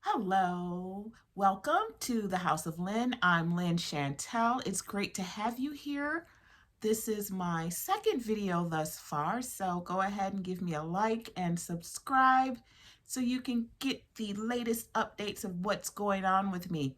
Hello, welcome to the House of Lynn. I'm Lynn Chantel. It's great to have you here. This is my second video thus far, so go ahead and give me a like and subscribe so you can get the latest updates of what's going on with me.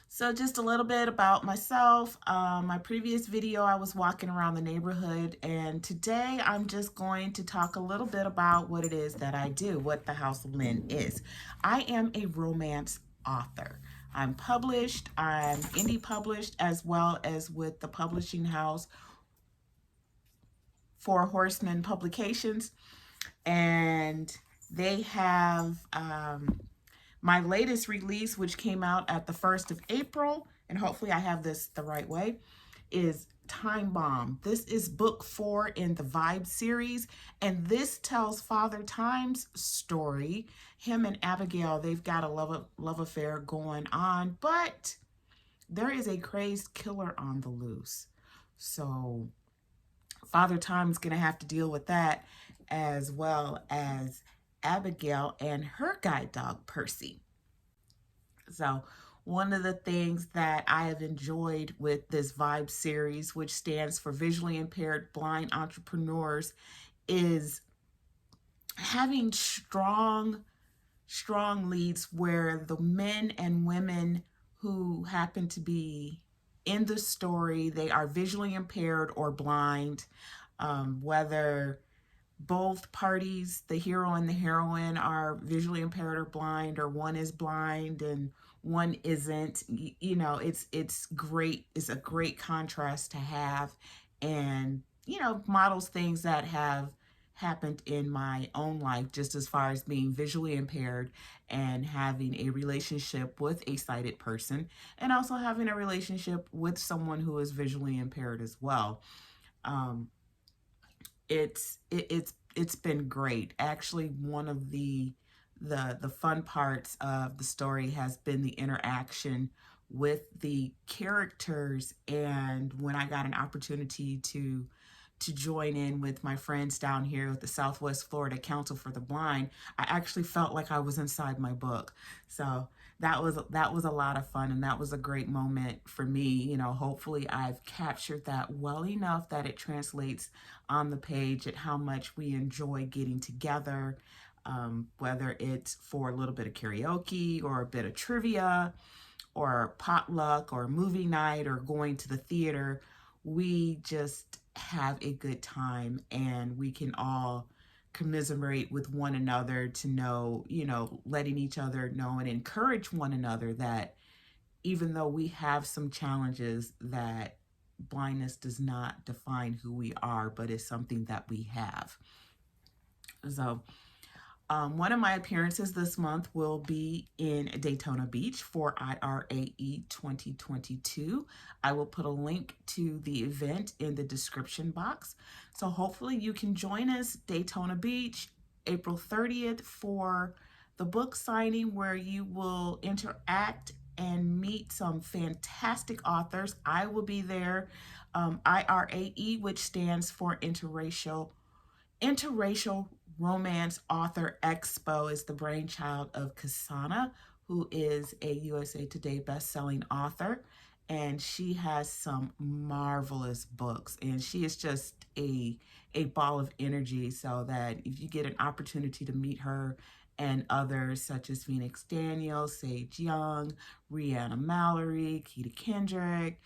So just a little bit about myself. My previous video, I was walking around the neighborhood, and today I'm just going to talk a little bit about what it is that I do, what the House of Lynn is. I am a romance author. I'm published, I'm indie published, as well as with the publishing house Four Horsemen Publications, and they have my latest release, which came out at the 1st of April, and hopefully I have this the right way, is Time Bomb. This is book 4 in the Vibe series, and this tells Father Time's story. Him and Abigail, they've got a love affair going on, but there is a crazed killer on the loose. So Father Time's going to have to deal with that, as well as Abigail and her guide dog, Percy. So one of the things that I have enjoyed with this Vibe series, which stands for Visually Impaired Blind Entrepreneurs, is having strong leads where the men and women who happen to be in the story, they are visually impaired or blind, whether both parties, the hero and the heroine, are visually impaired or blind, or one is blind and one isn't. You know, it's great. It's a great contrast to have, and models things that have happened in my own life, just as far as being visually impaired and having a relationship with a sighted person, and also having a relationship with someone who is visually impaired as well. um, it's been great. Actually, one of the fun parts of the story has been the interaction with the characters, and when I got an opportunity to join in with my friends down here with the Southwest Florida Council for the Blind, I actually felt like I was inside my book. So that was a lot of fun, and that was a great moment for me. Hopefully I've captured that well enough that it translates on the page at how much we enjoy getting together, whether it's for a little bit of karaoke or a bit of trivia or potluck or movie night or going to the theater. We just have a good time, and we can all commiserate with one another to know, letting each other know and encourage one another that even though we have some challenges, that blindness does not define who we are, but is something that we have. So one of my appearances this month will be in Daytona Beach for IRAE 2022. I will put a link to the event in the description box. So hopefully you can join us Daytona Beach, April 30th, for the book signing, where you will interact and meet some fantastic authors. I will be there. IRAE, which stands for Interracial Romance Author Expo, is the brainchild of Kasana, who is a USA Today best-selling author, and she has some marvelous books, and she is just a ball of energy. So that if you get an opportunity to meet her and others such as Phoenix Daniels, Sage Young, Rihanna Mallory, Keita Kendrick,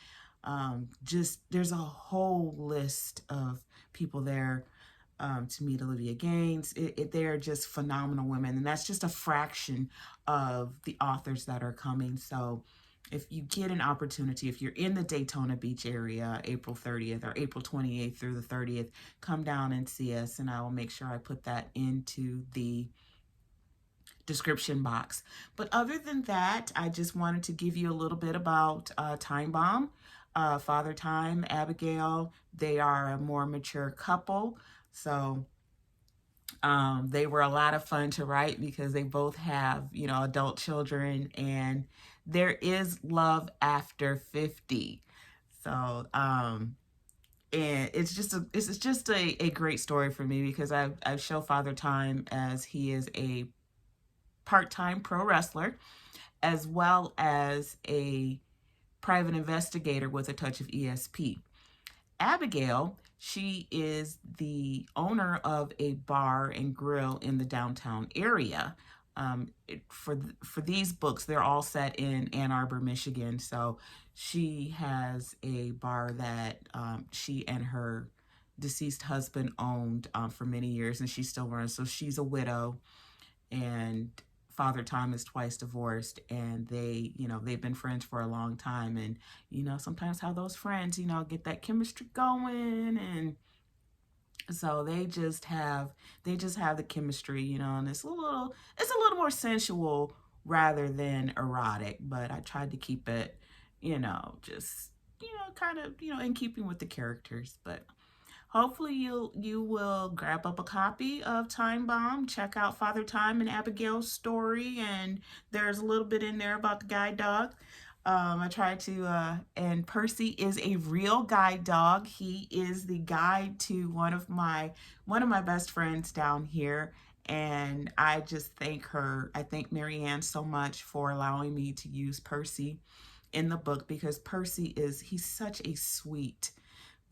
just there's a whole list of people there, to meet Olivia Gaines. They are just phenomenal women, and that's just a fraction of the authors that are coming. So if you get an opportunity, if you're in the Daytona Beach area, April 30th or April 28th through the 30th, come down and see us, and I will make sure I put that into the description box. But other than that, I just wanted to give you a little bit about Time Bomb. Father Time, Abigail, they are a more mature couple. So they were a lot of fun to write because they both have, adult children, and there is love after 50. So, and it's just a great story for me, because I show Father Time as he is a part-time pro wrestler, as well as a private investigator with a touch of ESP. Abigail, she is the owner of a bar and grill in the downtown area. For these books, they're all set in Ann Arbor, Michigan. So she has a bar that she and her deceased husband owned for many years, and she still runs. So she's a widow, and Father Tom is twice divorced, and they've been friends for a long time. And sometimes how those friends get that chemistry going, and so they just have the chemistry, and it's a little more sensual rather than erotic, but I tried to keep it, just kind of in keeping with the characters. But hopefully you will grab up a copy of Time Bomb, check out Father Time and Abigail's story, and there's a little bit in there about the guide dog. I tried to, and Percy is a real guide dog. He is the guide to one of my best friends down here, and I just thank her. I thank Marianne so much for allowing me to use Percy in the book, because he's such a sweet,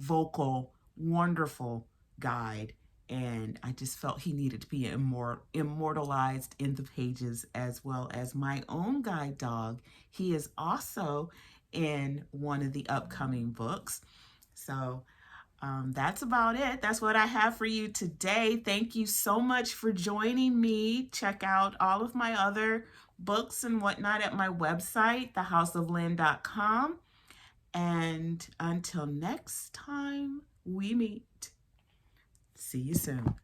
vocal, wonderful guide, and I just felt he needed to be immortalized in the pages, as well as my own guide dog. He is also in one of the upcoming books. So that's about it. That's what I have for you today. Thank you so much for joining me. Check out all of my other books and whatnot at my website, thehouseoflynn.com. And until next time we meet, see you soon.